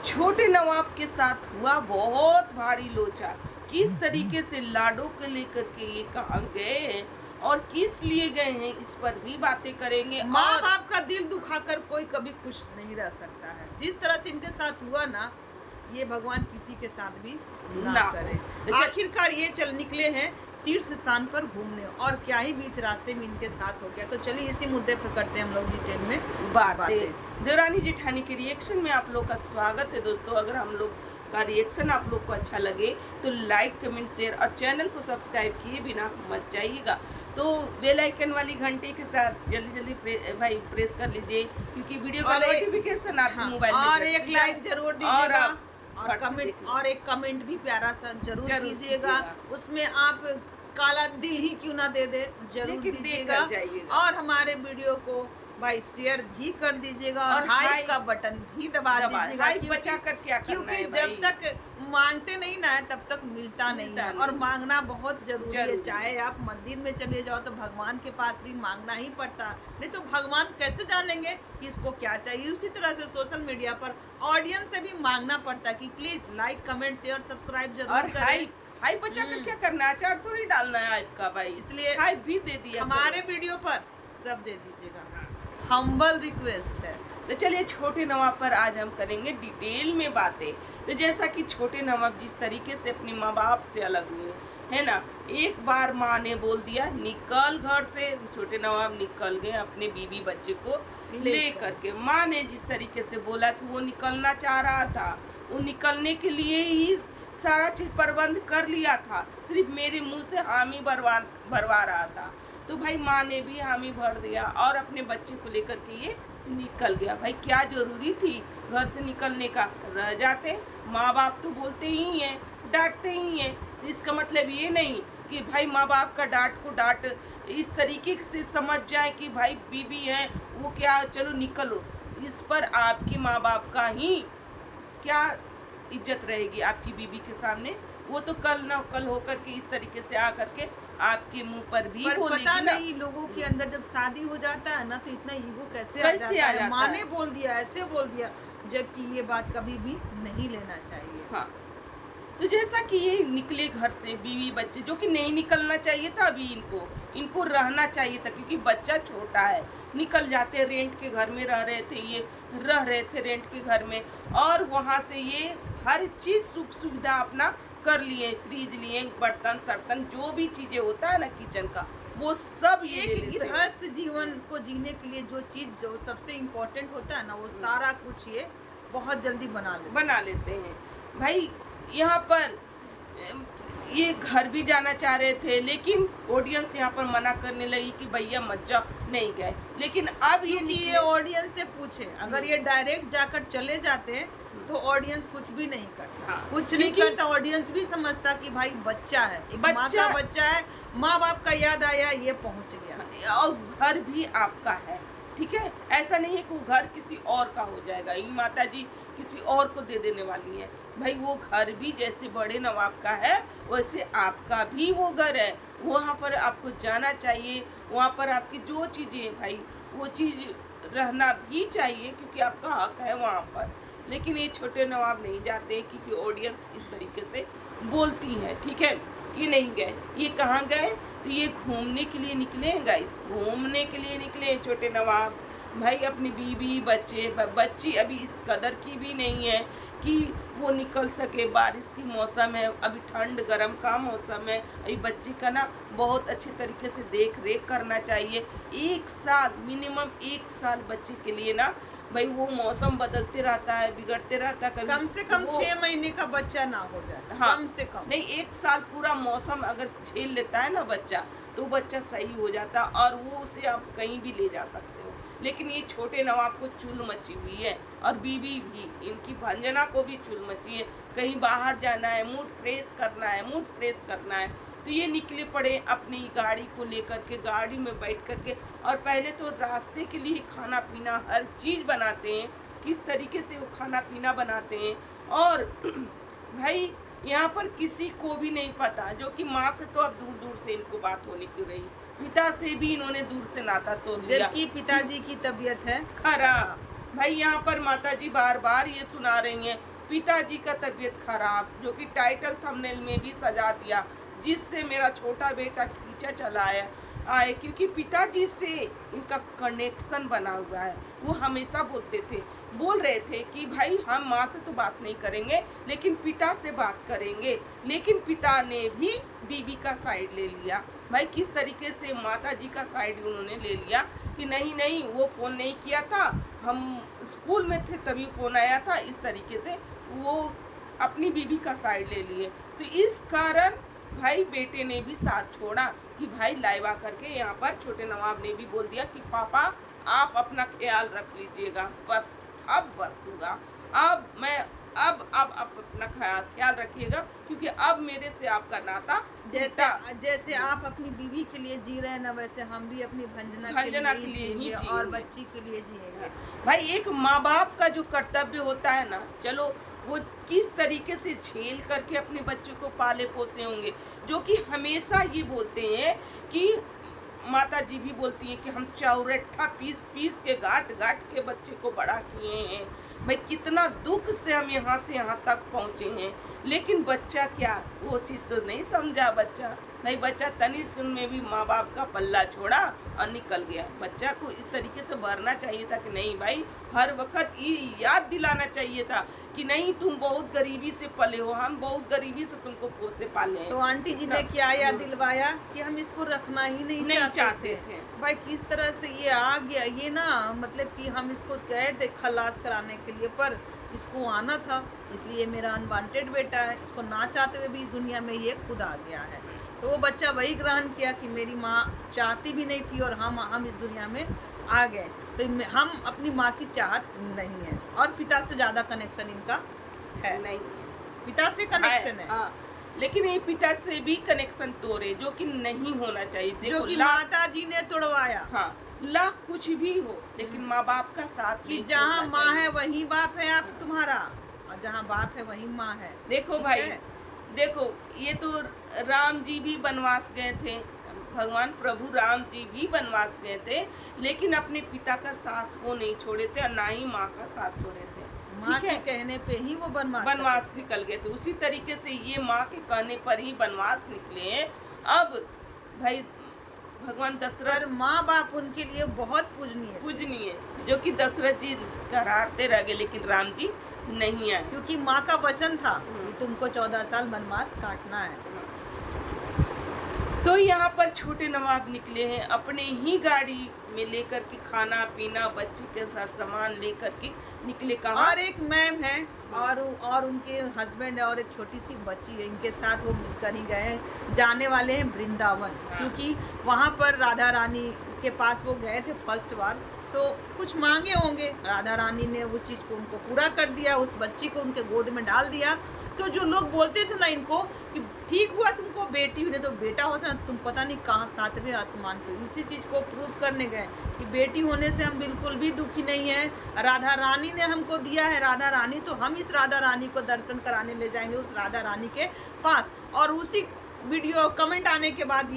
छोटे नवाब के साथ हुआ बहुत भारी लोचा। किस तरीके से लाडो को लेकर के ये कहाँ गए हैं और किस लिए गए हैं, इस पर भी बातें करेंगे। माँ और बाप का दिल दुखाकर कोई कभी खुश नहीं रह सकता है। जिस तरह से इनके साथ हुआ ना, ये भगवान किसी के साथ भी ना करे। आखिरकार ये चल निकले हैं तीर्थ स्थान पर घूमने, और क्या ही बीच रास्ते में इनके साथ हो गया। तो चलिए इसी मुद्दे पर करते हैं हम लोग डिटेल में बातें। देवरानी जेठानी के रिएक्शन में आप लोग का स्वागत है दोस्तों। अगर हम लोग का रिएक्शन आप लोग को अच्छा लगे तो लाइक कमेंट शेयर और चैनल को सब्सक्राइब किए बिना मत जाइएगा। तो बेल आइकन वाली घंटी के साथ जल्दी जल्दी भाई प्रेस कर लीजिए, क्योंकि वीडियो का नोटिफिकेशन आपके मोबाइल में और एक लाइक जरूर दीजिएगा और कमेंट, और एक कमेंट भी प्यारा सा जरूर कीजिएगा। उसमें आप काला दिल ही क्यों ना दे दे, जरूर दीजिएगा। और हमारे वीडियो को भाई शेयर भी कर दीजिएगा और हाई का बटन भी दबा दीजिएगा। क्योंकि जब तक मांगते नहीं ना है तब तक मिलता नहीं है, और मांगना बहुत जरूरी है। चाहे आप मंदिर में चले जाओ तो भगवान के पास भी मांगना ही पड़ता, नहीं तो भगवान कैसे जानेंगे कि इसको क्या चाहिए। उसी तरह से सोशल मीडिया पर ऑडियंस से भी मांगना पड़ता है कि please like comment share subscribe जरूर करें। हाई बचा कर क्या करना है, अचार तो नहीं डालना है आपका भाई, इसलिए हाई भी दे दिया। हमारे वीडियो पर सब दे दीजिएगा, हम्बल रिक्वेस्ट है। तो चलिए छोटे नवाब पर आज हम करेंगे डिटेल में बातें। तो जैसा कि छोटे नवाब जिस तरीके से अपने माँ बाप से अलग हुए है ना, एक बार माँ ने बोल दिया निकल घर से, छोटे नवाब निकल गए अपने बीवी बच्चे को ले करके। माँ ने जिस तरीके से बोला कि वो निकलना चाह रहा था, वो निकलने के लिए ही सारा चीज प्रबंध कर लिया था, सिर्फ मेरे मुंह से हामी भरवा रहा था। तो भाई माँ ने भी हामी भर दिया और अपने बच्चे को लेकर के ये निकल गया। भाई क्या जरूरी थी घर से निकलने का, रह जाते। माँ बाप तो बोलते ही हैं, डांटते ही हैं। इसका मतलब ये नहीं कि भाई माँ बाप का डांट को डांट इस तरीके से समझ जाए कि भाई बीवी है वो क्या, चलो निकलो। इस पर आपके माँ बाप का ही क्या इज्जत रहेगी आपकी बीवी के सामने। वो तो कल ना कल होकर के इस तरीके से आकर के आपके मुंह पर भी बोलेगी। पता नहीं लोगों के अंदर जब शादी हो जाता है ना तो इतना ईगो कैसे आ जाता है। माँ ने बोल दिया, ऐसे बोल दिया, जबकि ये बात कभी भी नहीं लेना चाहिए। हाँ, तो जैसा कि ये निकले घर से बीवी बच्चे, जो कि नहीं निकलना चाहिए था, अभी इनको रहना चाहिए था, क्योंकि बच्चा छोटा है। निकल जाते, रेंट के घर में रह रहे थे, ये रह रहे थे रेंट के घर में, और वहाँ से ये हर चीज सुख सुविधा अपना कर लिए, फ्रिज लिए, बर्तन सर्तन जो भी चीजें होता है ना किचन का, वो सब ये गृहस्थ जीवन को जीने के लिए जो चीज जो सबसे इम्पोर्टेंट होता है ना, वो सारा कुछ ये बहुत जल्दी बना लेते हैं। भाई यहाँ पर ये घर भी जाना चाह रहे थे, लेकिन ऑडियंस यहाँ पर मना करने लगी कि भैया मत जाओ, नहीं गए। लेकिन अब ये ऑडियंस से पूछे, अगर ये डायरेक्ट जाकर चले जाते तो ऑडियंस कुछ भी नहीं करता। हाँ, कुछ नहीं करता। ऑडियंस भी समझता कि भाई बच्चा है, माँ का बच्चा है, माँ बाप का याद आया, ये पहुँच गया। और घर भी आपका है, ठीक है। ऐसा नहीं है कि वो घर किसी और का हो जाएगा, ये माता जी किसी और को दे देने वाली है। भाई वो घर भी जैसे बड़े नवाब का है वैसे आपका भी वो घर है। वहाँ पर आपको जाना चाहिए, वहाँ पर आपकी जो चीज़ें भाई वो चीज़ रहना भी चाहिए, क्योंकि आपका हक है वहाँ पर। लेकिन ये छोटे नवाब नहीं जाते, क्योंकि ऑडियंस इस तरीके से बोलती है, ठीक है। ये नहीं गए। ये कहाँ गए? तो ये घूमने के लिए निकले हैं गाइस, घूमने के लिए निकले हैं छोटे नवाब। भाई अपनी बीवी बच्ची अभी इस कदर की भी नहीं है कि वो निकल सके। बारिश की मौसम है, अभी ठंड गर्म का मौसम है, अभी बच्ची का ना बहुत अच्छे तरीके से देख रेख करना चाहिए। 1 साल मिनिमम 1 साल बच्चे के लिए ना भाई वो मौसम बदलते रहता है, बिगड़ते रहता है। कम से कम 6 महीने का बच्चा ना हो जाए। हाँ, कम से कम नहीं, 1 साल पूरा मौसम अगर झेल लेता है ना बच्चा, तो बच्चा सही हो जाता और वो उसे आप कहीं भी ले जा सकते हो। लेकिन ये छोटे नवाब को चुल मची हुई है, और बीवी भी इनकी भंजना को भी चुल मची है। कहीं बाहर जाना है, मूड फ्रेश करना है, तो ये निकले पड़े अपनी गाड़ी को लेकर के, गाड़ी में बैठ कर के। और पहले तो रास्ते के लिए खाना पीना हर चीज़ बनाते हैं, किस तरीके से वो खाना पीना बनाते हैं। और भाई यहाँ पर किसी को भी नहीं पता, जो कि माँ से तो अब दूर दूर से इनको बात होने की रही, पिता से भी इन्होंने दूर से नाता तोड़ लिया, जबकि पिताजी की तबीयत है खराब। भाई यहाँ पर माता जी बार बार ये सुना रही हैं पिताजी का तबीयत खराब, जो कि टाइटल थंबनेल में भी सजा दिया, जिससे मेरा छोटा बेटा खींचा चला आए, क्योंकि पिताजी से इनका कनेक्शन बना हुआ है। वो हमेशा बोल रहे थे कि भाई हम माँ से तो बात नहीं करेंगे लेकिन पिता से बात करेंगे, लेकिन पिता ने भी बीवी का साइड ले लिया। भाई किस तरीके से माता जी का साइड उन्होंने ले लिया कि नहीं वो फ़ोन नहीं किया था, हम स्कूल में थे तभी फ़ोन आया था, इस तरीके से वो अपनी बीवी का साइड ले लिए। तो इस कारण भाई बेटे ने भी साथ छोड़ा कि भाई लाइव आकर के यहाँ पर छोटे नवाब ने भी बोल दिया कि पापा आप अपना ख्याल रख लीजिएगा, बस होगा, अब आप अपना ख्याल रखिएगा, क्योंकि अब मेरे से आपका नाता जैसे आप अपनी बीवी के लिए जी रहे हैं ना, वैसे हम भी अपनी भंजना के लिए जिएंगे और बच्ची के लिए जिएंगे। भाई एक माँ बाप का जो कर्तव्य होता है ना, चलो वो किस तरीके से झेल करके अपने बच्चों को पाले पोसे होंगे, जो कि हमेशा ये बोलते हैं कि माता जी भी बोलती हैं कि हम चौरट्ठा पीस के गाट के बच्चे को बड़ा किए हैं। भाई कितना दुख से हम यहाँ से यहाँ तक पहुँचे हैं, लेकिन बच्चा क्या वो चीज़ तो नहीं समझा। बच्चा तनी सुन में भी माँ बाप का पल्ला छोड़ा और निकल गया। बच्चा को इस तरीके से भरना चाहिए था कि नहीं भाई, हर वक्त ये याद दिलाना चाहिए था कि नहीं तुम बहुत गरीबी से पले हो, हम बहुत गरीबी से तुमको पोसे पाले हैं। तो आंटी जी ने क्या याद दिलवाया कि हम इसको रखना ही नहीं चाहते थे। भाई किस तरह से ये आ गया, ये ना मतलब कि हम इसको गए थे खलास कराने के लिए, पर इसको आना था, इसलिए मेरा अनवांटेड बेटा है, इसको ना चाहते हुए भी इस दुनिया में ये खुद आ गया है। तो वो बच्चा वही ग्रहण किया कि मेरी माँ चाहती भी नहीं थी और हम इस दुनिया में आ गए। तो हम अपनी माँ की चाहत नहीं है, और पिता से ज़्यादा कनेक्शन इनका है नहीं, पिता से कनेक्शन है। लेकिन ये पिता से भी कनेक्शन तोड़े, जो कि नहीं होना चाहिए, जो कि माता जी ने तोड़वाया। हाँ, लाख कुछ भी हो, लेकिन माँ बाप का साथ कि जहाँ माँ है वहीं बाप है आप तुम्हारा, और जहाँ बाप है वहीं माँ है। देखो भाई, देखो ये तो राम जी भी वनवास गए थे, भगवान प्रभु राम जी भी वनवास गए थे, लेकिन अपने पिता का साथ वो नहीं छोड़े थे और ना ही माँ का साथ छोड़े थे। माँ के कहने पे ही वो वनवास निकल गए थे। उसी तरीके से ये माँ के कहने पर ही वनवास निकले हैं। अब भाई भगवान दशरथ, माँ बाप उनके लिए बहुत पूजनीय, जो कि दशरथ जी करारते रह गए, लेकिन राम जी नहीं आए, क्योंकि माँ का वचन था कि तुमको 14 साल वनवास काटना है। तो यहाँ पर छोटे नवाब निकले हैं अपने ही गाड़ी में लेकर के खाना पीना, बच्ची के साथ सामान लेकर के निकले। कहाँ? और एक मैम है और उनके हस्बैंड है और एक छोटी सी बच्ची है, इनके साथ वो मिलकर ही गए, जाने वाले हैं वृंदावन। क्योंकि वहाँ पर राधा रानी के पास वो गए थे फर्स्ट बार, तो कुछ मांगे होंगे, राधा रानी ने उस चीज़ को उनको पूरा कर दिया, उस बच्ची को उनके गोद में डाल दिया। तो जो लोग बोलते थे ना इनको कि ठीक हुआ तुमको बेटी हुई, नहीं तो बेटा होता ना तुम पता नहीं कहाँ 7वें आसमान। तो इसी चीज़ को प्रूव करने गए कि बेटी होने से हम बिल्कुल भी दुखी नहीं हैं, राधा रानी ने हमको दिया है राधा रानी, तो हम इस राधा रानी को दर्शन कराने ले जाएंगे उस राधा रानी के पास। और उसी वीडियो कमेंट आने के बाद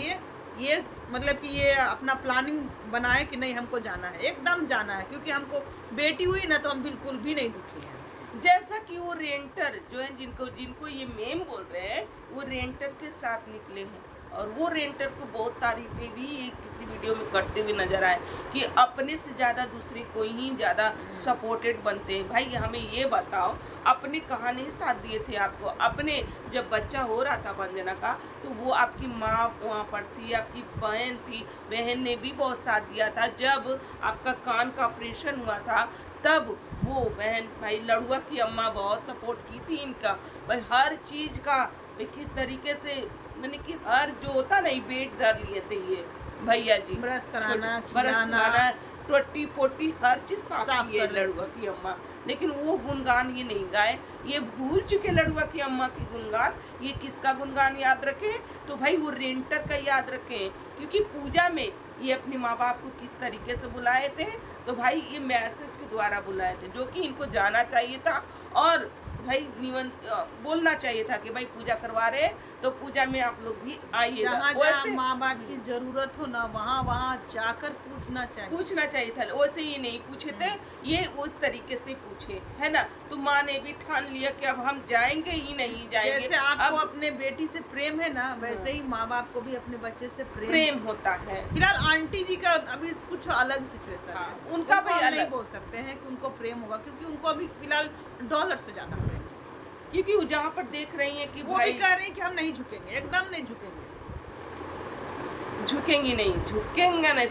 ये मतलब कि ये अपना प्लानिंग बनाए कि नहीं हमको जाना है, एकदम जाना है, क्योंकि हमको बेटी हुई ना तो हम बिल्कुल भी नहीं दुखी हैं। जैसा कि वो रेंटर जो है जिनको ये मेम बोल रहे हैं, वो रेंटर के साथ निकले हैं, और वो रेंटर को बहुत तारीफें भी किसी वीडियो में करते हुए नजर आए कि अपने से ज़्यादा दूसरे को ही ज़्यादा सपोर्टेड बनते हैं। भाई हमें ये बताओ, अपने कहाँ नहीं साथ दिए थे आपको? अपने जब बच्चा हो रहा था वंदना का, तो वो आपकी माँ वहाँ पर थी, आपकी बहन थी, बहन ने भी बहुत साथ दिया था। जब आपका कान का ऑपरेशन हुआ था तब वो बहन भाई लड़ुआ की अम्मा बहुत सपोर्ट की थी इनका। भाई हर चीज़ का भाई किस तरीके से मैंने कि हर जो होता नहीं वेट धर लिए थे ये भैया जी, ब्रश कराना टोटी पोटी हर चीज़ साफ की है लड़ुआ की अम्मा। लेकिन वो गुणगान ये नहीं गाए, ये भूल चुके लड़ुआ की अम्मा की गुणगान। ये किसका गुणगान याद रखें? तो भाई वो रेंटर का याद रखें, क्योंकि पूजा में ये अपने माँ बाप को किस तरीके से बुलाए थे। तो भाई ये मैसेज के द्वारा बुलाए थे, जो कि इनको जाना चाहिए था। और भाई बोलना चाहिए था कि भाई पूजा करवा रहे तो पूजा में आप लोग भी आइएगा। जहाँ जहाँ माँ बाप की जरूरत हो ना वहाँ वहाँ जाकर पूछना चाहिए था। वैसे ही नहीं पूछे थे, ये उस तरीके से पूछे, है ना। तो माँ ने भी ठान लिया कि अब हम जाएंगे ही नहीं जाएंगे। जैसे आपको अपने बेटी से प्रेम है ना, वैसे ही माँ बाप को भी अपने बच्चे से प्रेम होता है। फिलहाल आंटी जी का अभी कुछ अलग सिचुएशन है, उनका भी अलग नहीं बोल सकते हैं कि उनको प्रेम होगा, क्योंकि उनको अभी फिलहाल डॉलर से ज्यादा प्रेम, क्योंकि वो जहाँ पर देख रही हैं कि वो भी कह रहे हैं कि हम नहीं झुकेंगे, एकदम नहीं झुकेंगे नहीं,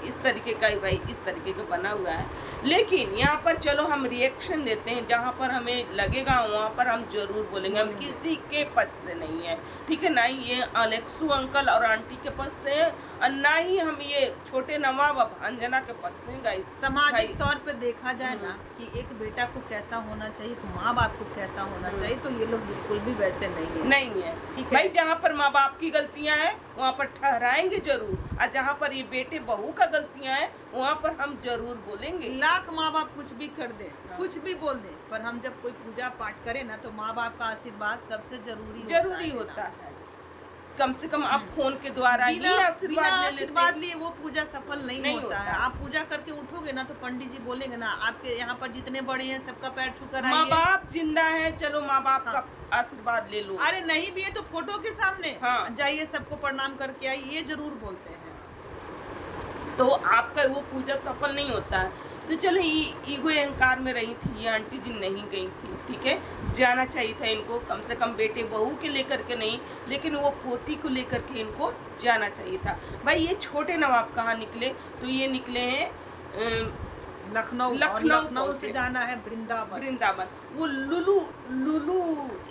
इस तरीके का ही भाई, इस तरीके का बना हुआ है। लेकिन यहाँ पर चलो हम रिएक्शन देते हैं, जहाँ पर हमें लगेगा वहाँ पर हम जरूर बोलेंगे। हम किसी के पद से नहीं है, ठीक है, ना ही ये अलेक्सू अंकल और आंटी के पद से है, और ना ही हम ये छोटे नवाब अंजना के पद से हैं। गाइस सामाजिक तौर पे देखा जाए ना कि एक बेटा को कैसा होना चाहिए, तो माँ बाप को कैसा होना चाहिए, तो ये लोग बिल्कुल भी वैसे नहीं है। ठीक है भाई, जहाँ पर माँ बाप की गलतियाँ हैं वहाँ पर ठहराएंगे जरूर, और जहाँ पर ये बेटे बहू का गलतियाँ हैं वहाँ पर हम जरूर बोलेंगे। लाख माँ बाप कुछ भी कर दे, कुछ भी बोल दे, पर हम जब कोई पूजा पाठ करें ना, तो माँ बाप का आशीर्वाद सबसे जरूरी होता है। कम से कम आप फोन के द्वारा ही आशीर्वाद लिए वो पूजा सफल नहीं होता है। आप पूजा करके उठोगे ना, तो पंडित जी बोलेंगे ना, आपके यहाँ पर जितने बड़े हैं सबका पैर छू कर आइए, माँ बाप जिंदा है, चलो माँ बाप का आशीर्वाद ले लो। अरे नहीं भी है तो फोटो के सामने जाइए, सबको प्रणाम करके आइए, ये जरूर बोलते हैं, तो आपका वो पूजा सफल नहीं होता है। तो चलो ईगो अहंकार में रही थी ये आंटी जी, नहीं गई थी, ठीक है, जाना चाहिए था इनको, कम से कम बेटे बहू के लेकर के नहीं, लेकिन वो पोती को लेकर के इनको जाना चाहिए था। भाई ये छोटे नवाब कहाँ निकले, तो ये निकले हैं लखनऊ से जाना है वृंदावन। वो लुलू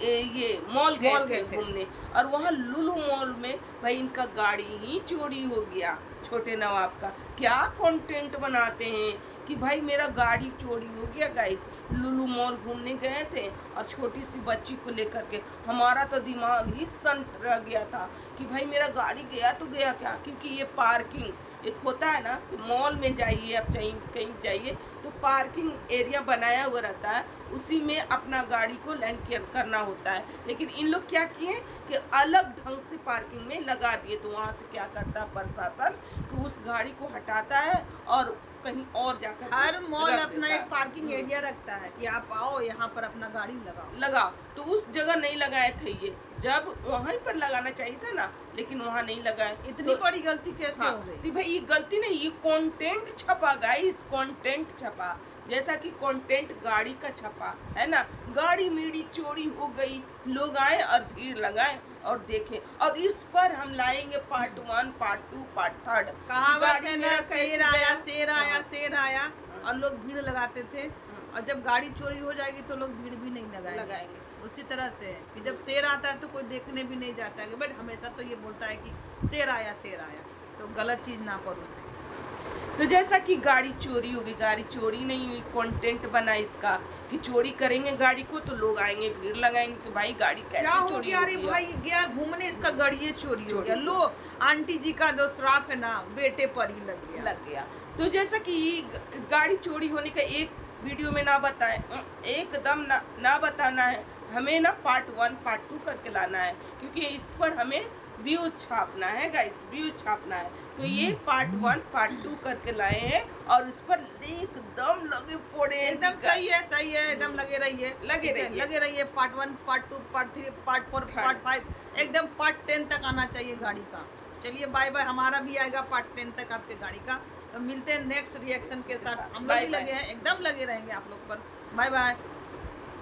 ये मॉल गए थे घूमने, और वहाँ लुलू मॉल में भाई इनका गाड़ी ही चोरी हो गया। छोटे नवाब का क्या कंटेंट बनाते हैं कि भाई मेरा गाड़ी चोरी हो गया। गाइस लुलू मॉल घूमने गए थे और छोटी सी बच्ची को लेकर के, हमारा तो दिमाग ही सन्ट रह गया था कि भाई मेरा गाड़ी गया तो गया क्या, क्योंकि ये पार्किंग एक होता है ना कि मॉल में जाइए आप कहीं जाइए तो पार्किंग एरिया बनाया हुआ रहता है, उसी में अपना गाड़ी को लैंड करना होता है। लेकिन इन लोग क्या किए कि अलग ढंग से पार्किंग में लगा दिए। तो वहाँ से क्या करता है प्रशासन कि उस गाड़ी को हटाता है और कहीं और जाकर हर मॉल अपना एक पार्किंग एरिया रखता है कि आप आओ यहाँ पर अपना गाड़ी लगाओ। तो उस जगह नहीं लगाए थे ये, जब वहीं पर लगाना चाहिए था ना, लेकिन वहाँ नहीं लगाए। इतनी बड़ी गलती कैसे हो गई? तो भाई ये गलती नहीं, ये कंटेंट छपा गाइस, कंटेंट छपा, जैसा कि कंटेंट गाड़ी का छपा है ना। गाड़ी मेरी चोरी हो गई, लोग आए और भीड़ लगाए और देखे, और इस पर हम लाएंगे पार्ट 1, पार्ट 2, पार्ट 3। कहावत है ना, शेर आया और लोग भीड़ लगाते थे, और जब गाड़ी चोरी हो जाएगी तो लोग भीड़ भी नहीं लगाएंगे। उसी तरह से है कि जब शेर आता है तो कोई देखने भी नहीं जाता है, बट हमेशा तो ये बोलता है कि शेर आया, तो गलत चीज़ ना करो उसे। तो जैसा कि गाड़ी चोरी होगी, गाड़ी चोरी नहीं हुई, कंटेंट बना इसका कि चोरी करेंगे गाड़ी को तो लोग आएंगे, भीड़ लगाएंगे कि भाई गाड़ी कैसे चोरी हो गई। अरे भाई गया घूमने, इसका गाड़ी चोरी हो गया, लो आंटी जी का जो श्राप है ना बेटे पर ही लग गया। तो जैसा कि गाड़ी चोरी होने का एक वीडियो में ना बताए, एकदम ना बताना है हमें, ना पार्ट 1, पार्ट 2 करके लाना है, क्योंकि इस पर हमें व्यूज छापना है गाइस, व्यूज छापना है। तो ये पार्ट 1, पार्ट 2 करके लाए हैं और उस पर एकदम लगे पड़े, एकदम सही है, एकदम लगे रहिए। Part 1, part 2, part 3, part 4, part 5, एकदम पार्ट 10 तक आना चाहिए गाड़ी का। चलिए बाय बाय, हमारा भी आएगा पार्ट 10 तक आपके गाड़ी का। तो मिलते हैं नेक्स्ट रिएक्शन के साथ, हम लोग भी लगे हैं, एकदम लगे रहेंगे आप लोग पर। Bye bye.